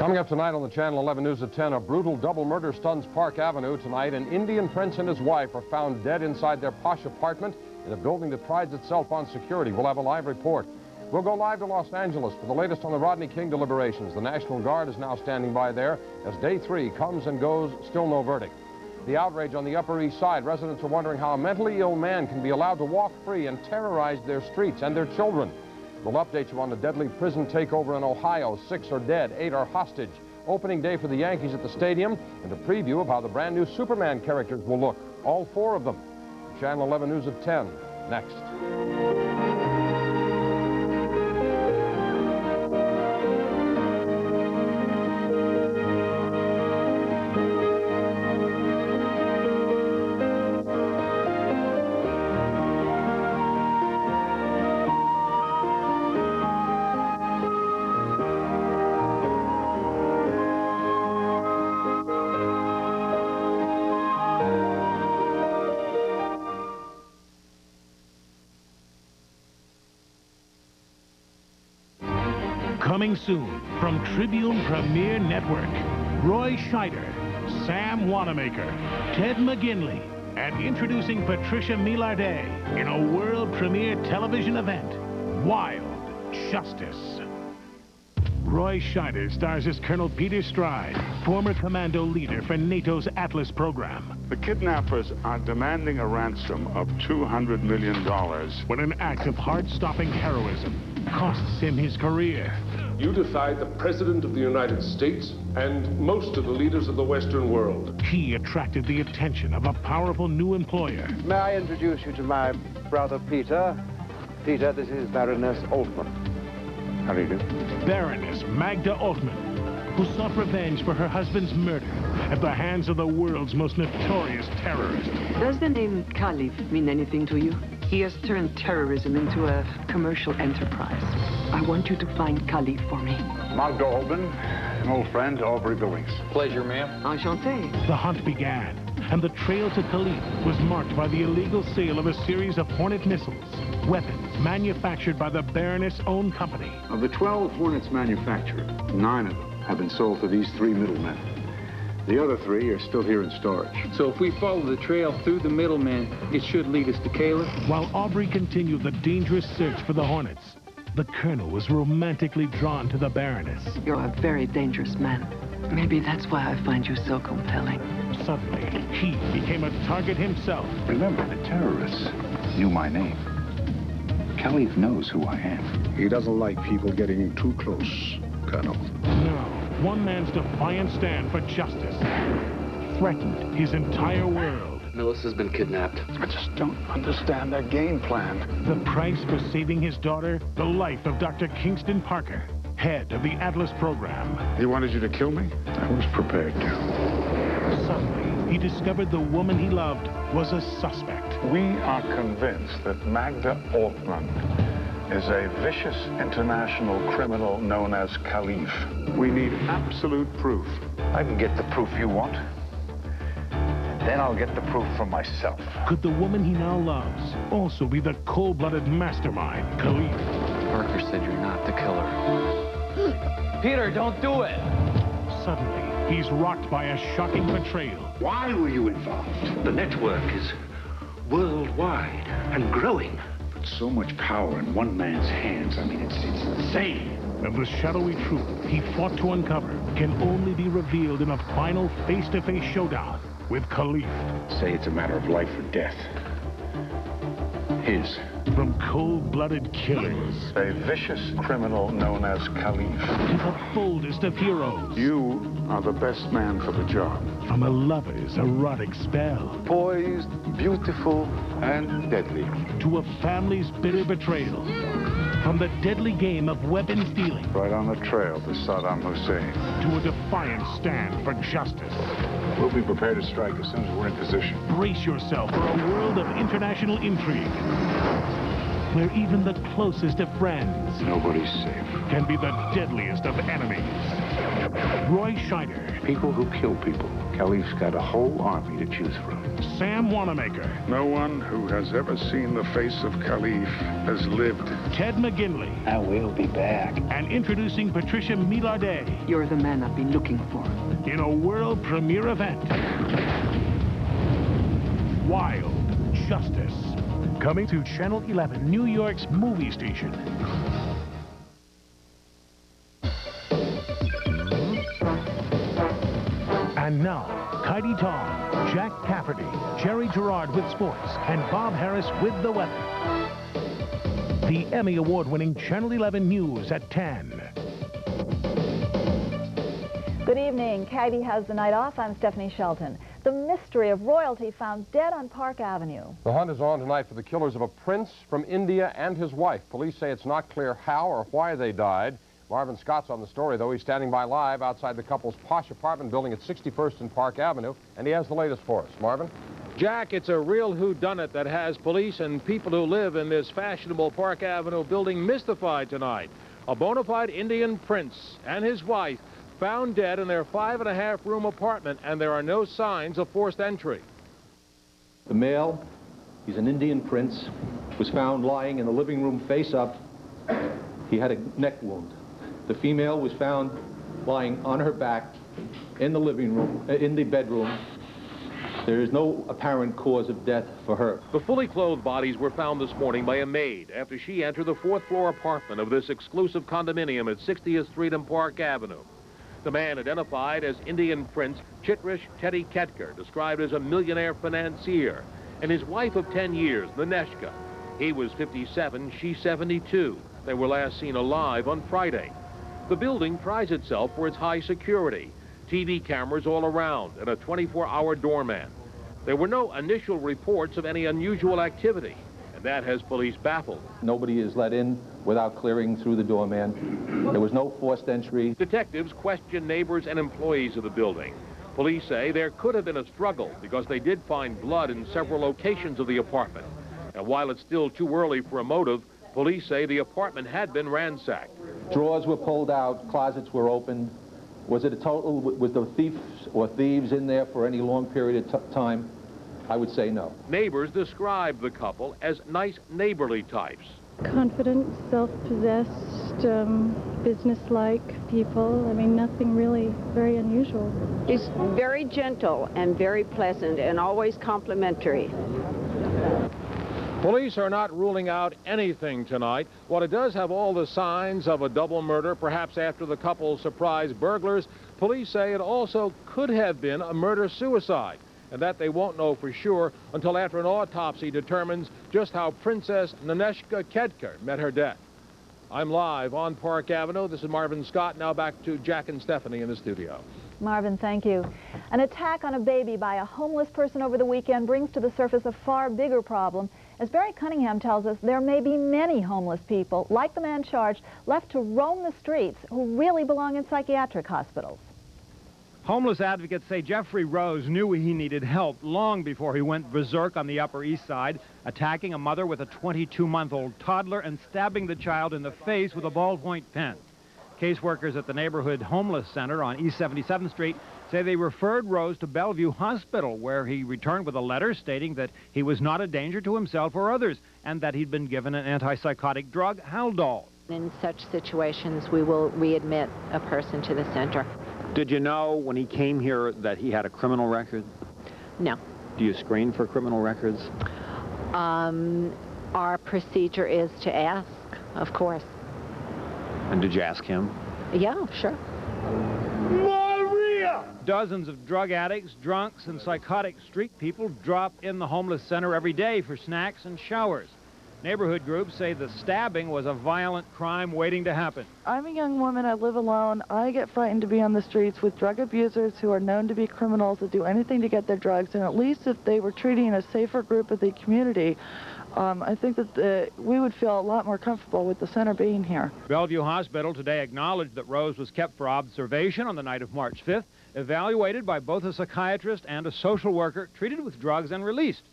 Coming up tonight on the Channel 11 News at 10, a brutal double murder stuns Park Avenue tonight. An Indian prince and his wife are found dead inside their posh apartment in a building that prides itself on security. We'll have a live report. We'll go live to Los Angeles for the latest on the Rodney King deliberations. The National Guard is now standing by there as day 3 comes and goes, still no verdict. The outrage on the Upper East Side. Residents are wondering how a mentally ill man can be allowed to walk free and terrorize their streets and their children. We'll update you on the deadly prison takeover in Ohio. 6 are dead, 8 are hostage. Opening day for the Yankees at the stadium, and a preview of how the brand new Superman characters will look. All 4 of them. Channel 11 News at 10. Next. Coming soon from Tribune Premier Network, Roy Scheider, Sam Wanamaker, Ted McGinley, and introducing Patricia Millardet in a world premiere television event, Wild Justice. Roy Scheider stars as Colonel Peter Stride, former commando leader for NATO's Atlas program. The kidnappers are demanding a ransom of $200 million. When an act of heart-stopping heroism costs him his career. You defied the President of the United States and most of the leaders of the Western world. He attracted the attention of a powerful new employer. May I introduce you to my brother, Peter? Peter, this is Baroness Altman. How do you do? Baroness Magda Altman, who sought revenge for her husband's murder at the hands of the world's most notorious terrorist. Does the name Caliph mean anything to you? He has turned terrorism into a commercial enterprise. I want you to find Caliph for me. Magda Altman, an old friend, Aubrey Billings. Pleasure, ma'am. Enchanté. The hunt began, and the trail to Caliph was marked by the illegal sale of a series of Hornet missiles, weapons manufactured by the Baroness' own company. Of the 12 Hornets manufactured, 9 of them have been sold to these 3 middlemen. The other 3 are still here in storage. So if we follow the trail through the middleman, it should lead us to Caliph. While Aubrey continued the dangerous search for the Hornets, the Colonel was romantically drawn to the Baroness. You're a very dangerous man. Maybe that's why I find you so compelling. Suddenly, he became a target himself. Remember, the terrorists knew my name. Caliph knows who I am. He doesn't like people getting too close, Colonel. Now, one man's defiant stand for justice threatened his entire world. Melissa's been kidnapped. I just don't understand their game plan. The price for saving his daughter, the life of Dr. Kingston Parker, head of the Atlas program. He wanted you to kill me? I was prepared to. Suddenly, he discovered the woman he loved was a suspect. We are convinced that Magda Altman is a vicious international criminal known as Caliph. We need absolute proof. I can get the proof you want. Then I'll get the proof for myself. Could the woman he now loves also be the cold-blooded mastermind, Caliph? Parker said you're not the killer. Peter, don't do it! Suddenly, he's rocked by a shocking betrayal. Why were you involved? The network is worldwide and growing. But so much power in one man's hands, I mean, it's insane. And the shadowy truth he fought to uncover can only be revealed in a final face-to-face showdown with Caliph. Say it's a matter of life or death. His. From cold-blooded killers A vicious criminal known as Caliph. to the boldest of heroes. You are the best man for the job. From a lover's erotic spell Poised, beautiful, And deadly. to a family's bitter betrayal. From the deadly game of weapons dealing Right on the trail to Saddam Hussein. to a defiant stand for justice. We'll be prepared to strike as soon as we're in position. Brace yourself for a world of international intrigue, where even the closest of friends Nobody's safe. can be the deadliest of enemies. Roy Scheider, People who kill people Khalif's got a whole army to choose from. Sam Wanamaker. No one who has ever seen the face of Khalif has lived. Ted McGinley. I will be back. And introducing Patricia Milardet You're the man I've been looking for. in a world premiere event. Wild Justice. Coming to Channel 11, New York's movie station. And now, Heidi Tom, Jack Cafferty, Jerry Gerard with sports, and Bob Harris with the weather. The Emmy Award-winning Channel 11 News at 10. Good evening. Heidi has the night off. I'm Stephanie Shelton. The mystery of royalty found dead on Park Avenue. The hunt is on tonight for the killers of a prince from India and his wife. Police say it's not clear how or why they died. Marvin Scott's on the story, though. He's standing by live outside the couple's posh apartment building at 61st and Park Avenue, and he has the latest for us. Marvin? Jack, it's a real whodunit that has police and people who live in this fashionable Park Avenue building mystified tonight. A bona fide Indian prince and his wife found dead in their 5.5-room apartment, and there are no signs of forced entry. The male, he's an Indian prince, was found lying in the living room face up. He had a neck wound. The female was found lying on her back in the living room, in the bedroom. There is no apparent cause of death for her. The fully clothed bodies were found this morning by a maid after she entered the 4th-floor apartment of this exclusive condominium at 60th Street and Park Avenue. The man identified as Indian Prince Chitrish Teddy Ketkar, described as a millionaire financier, and his wife of 10 years, Naneshka. He was 57, she 72. They were last seen alive on Friday. The building prides itself for its high security, TV cameras all around, and a 24-hour doorman. There were no initial reports of any unusual activity, and that has police baffled. Nobody is let in without clearing through the doorman. There was no forced entry. Detectives questioned neighbors and employees of the building. Police say there could have been a struggle because they did find blood in several locations of the apartment. And while it's still too early for a motive, police say the apartment had been ransacked. Drawers were pulled out, closets were opened. Was it a total, was the thieves or thieves in there for any long period of time? I would say no. Neighbors described the couple as nice, neighborly types. Confident, self-possessed, business-like people. I mean, nothing really very unusual. He's very gentle and very pleasant and always complimentary. Police are not ruling out anything tonight. While it does have all the signs of a double murder, perhaps after the couple's surprise burglars, police say it also could have been a murder-suicide, and that they won't know for sure until after an autopsy determines just how Princess Naneshka Ketkar met her death. I'm live on Park Avenue. This is Marvin Scott. Now back to Jack and Stephanie in the studio. Marvin, thank you. An attack on a baby by a homeless person over the weekend brings to the surface a far bigger problem. As Barry Cunningham tells us, there may be many homeless people, like the man charged, left to roam the streets who really belong in psychiatric hospitals. Homeless advocates say Jeffrey Rose knew he needed help long before he went berserk on the Upper East Side, attacking a mother with a 22-month-old toddler and stabbing the child in the face with a ballpoint pen. Caseworkers at the neighborhood homeless center on East 77th Street say they referred Rose to Bellevue Hospital, where he returned with a letter stating that he was not a danger to himself or others and that he'd been given an antipsychotic drug, Haldol. In such situations, we will readmit a person to the center. Did you know when he came here that he had a criminal record? No. Do you screen for criminal records? Our procedure is to ask, of course. And did you ask him? Yeah, sure. Maria! Dozens of drug addicts, drunks, and psychotic street people drop in the homeless center every day for snacks and showers. Neighborhood groups say the stabbing was a violent crime waiting to happen. I'm a young woman. I live alone. I get frightened to be on the streets with drug abusers who are known to be criminals that do anything to get their drugs. And at least if they were treating a safer group of the community, I think that we would feel a lot more comfortable with the center being here. Bellevue Hospital today acknowledged that Rose was kept for observation on the night of March 5th, evaluated by both a psychiatrist and a social worker, treated with drugs and released.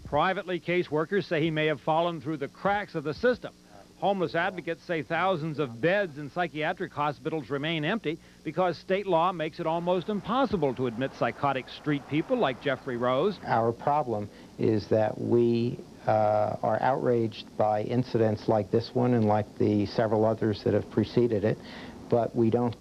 Privately, caseworkers say he may have fallen through the cracks of the system. Homeless advocates say thousands of beds in psychiatric hospitals remain empty because state law makes it almost impossible to admit psychotic street people like Jeffrey Rose. Our problem is that we are outraged by incidents like this one and like the several others that have preceded it, but we don't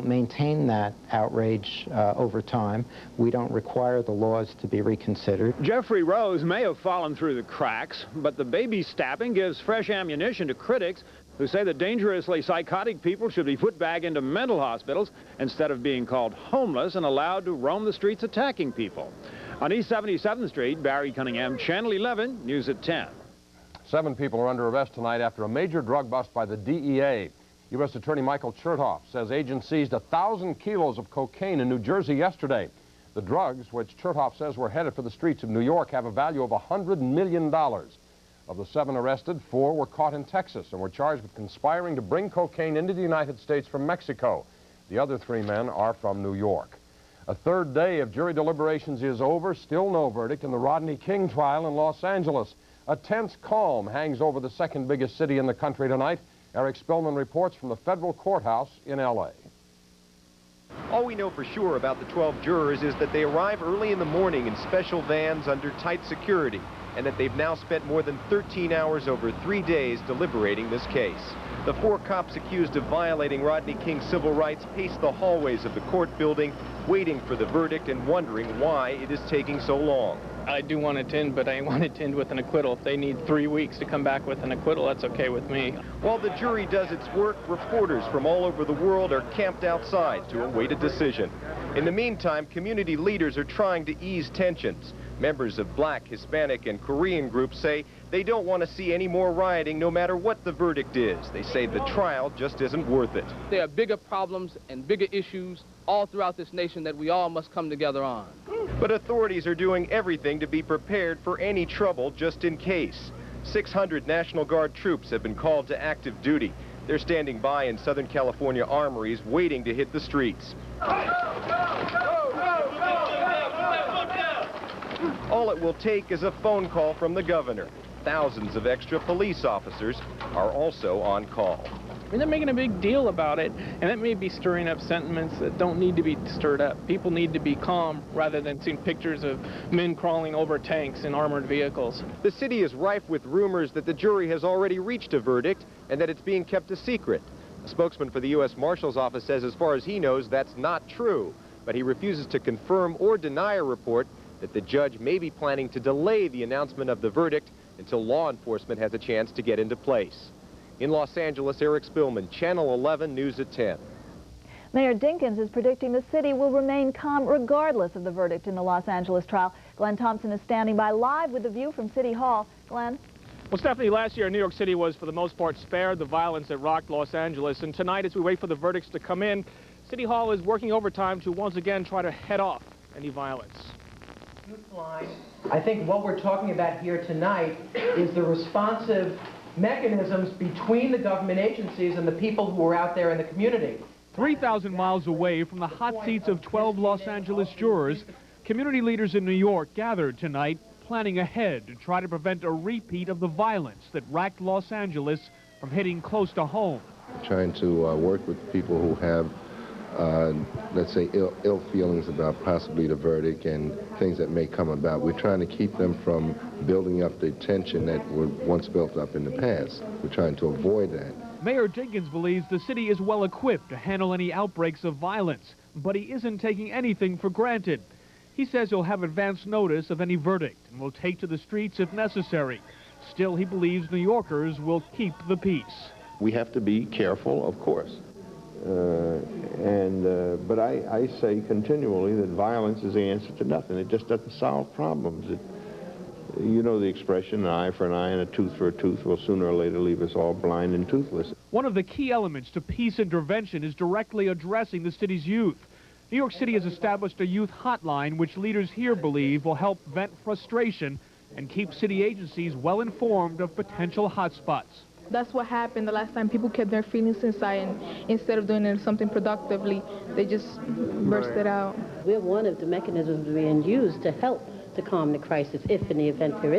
maintain that outrage over time. We don't require the laws to be reconsidered. Jeffrey Rose may have fallen through the cracks, but the baby stabbing gives fresh ammunition to critics who say that dangerously psychotic people should be put back into mental hospitals instead of being called homeless and allowed to roam the streets attacking people. On East 77th Street, Barry Cunningham, Channel 11, News at 10. 7 people are under arrest tonight after a major drug bust by the DEA. U.S. Attorney Michael Chertoff says agents seized 1,000 kilos of cocaine in New Jersey yesterday. The drugs, which Chertoff says were headed for the streets of New York, have a value of $100 million. Of the 7 arrested, 4 were caught in Texas and were charged with conspiring to bring cocaine into the United States from Mexico. The other 3 men are from New York. A third day of jury deliberations is over. Still no verdict in the Rodney King trial in Los Angeles. A tense calm hangs over the second biggest city in the country tonight. Eric Spillman reports from the federal courthouse in L.A. All we know for sure about the 12 jurors is that they arrive early in the morning in special vans under tight security, and that they've now spent more than 13 hours over 3 days deliberating this case. The 4 cops accused of violating Rodney King's civil rights pace the hallways of the court building, waiting for the verdict and wondering why it is taking so long. I do want it to end, but I want it to end with an acquittal. If they need 3 weeks to come back with an acquittal, that's okay with me. While the jury does its work, reporters from all over the world are camped outside to await a decision. In the meantime, community leaders are trying to ease tensions. Members of Black, Hispanic, and Korean groups say they don't want to see any more rioting no matter what the verdict is. They say the trial just isn't worth it. There are bigger problems and bigger issues all throughout this nation that we all must come together on. But authorities are doing everything to be prepared for any trouble just in case. 600 National Guard troops have been called to active duty. They're standing by in Southern California armories waiting to hit the streets. All it will take is a phone call from the governor. Thousands of extra police officers are also on call. I mean, they're making a big deal about it, and that may be stirring up sentiments that don't need to be stirred up. People need to be calm rather than seeing pictures of men crawling over tanks in armored vehicles. The city is rife with rumors that the jury has already reached a verdict and that it's being kept a secret. A spokesman for the U.S. Marshal's Office says as far as he knows, that's not true, but he refuses to confirm or deny a report that the judge may be planning to delay the announcement of the verdict until law enforcement has a chance to get into place. In Los Angeles, Eric Spillman, Channel 11 News at 10. Mayor Dinkins is predicting the city will remain calm regardless of the verdict in the Los Angeles trial. Glenn Thompson is standing by live with the view from City Hall. Glenn? Well, Stephanie, last year New York City was for the most part spared the violence that rocked Los Angeles, and tonight as we wait for the verdicts to come in, City Hall is working overtime to once again try to head off any violence. I think what we're talking about here tonight is the responsive mechanisms between the government agencies and the people who are out there in the community. 3,000 miles away from the hot seats of 12 Los Angeles jurors, community leaders in New York gathered tonight, planning ahead to try to prevent a repeat of the violence that racked Los Angeles from hitting close to home. Trying to work with people who have let's say, ill feelings about possibly the verdict and things that may come about. We're trying to keep them from building up the tension that was once built up in the past. We're trying to avoid that. Mayor Jenkins believes the city is well equipped to handle any outbreaks of violence, but he isn't taking anything for granted. He says he'll have advance notice of any verdict and will take to the streets if necessary. Still, he believes New Yorkers will keep the peace. We have to be careful, of course. But I say continually that violence is the answer to nothing. It just doesn't solve problems. You know the expression, an eye for an eye and a tooth for a tooth will sooner or later leave us all blind and toothless. One of the key elements to peace intervention is directly addressing the city's youth. New York City has established a youth hotline which leaders here believe will help vent frustration and keep city agencies well informed of potential hotspots. That's what happened the last time. People kept their feelings inside, and instead of doing something productively, they just burst it out. We're one of the mechanisms being used to help to calm the crisis if in the event there is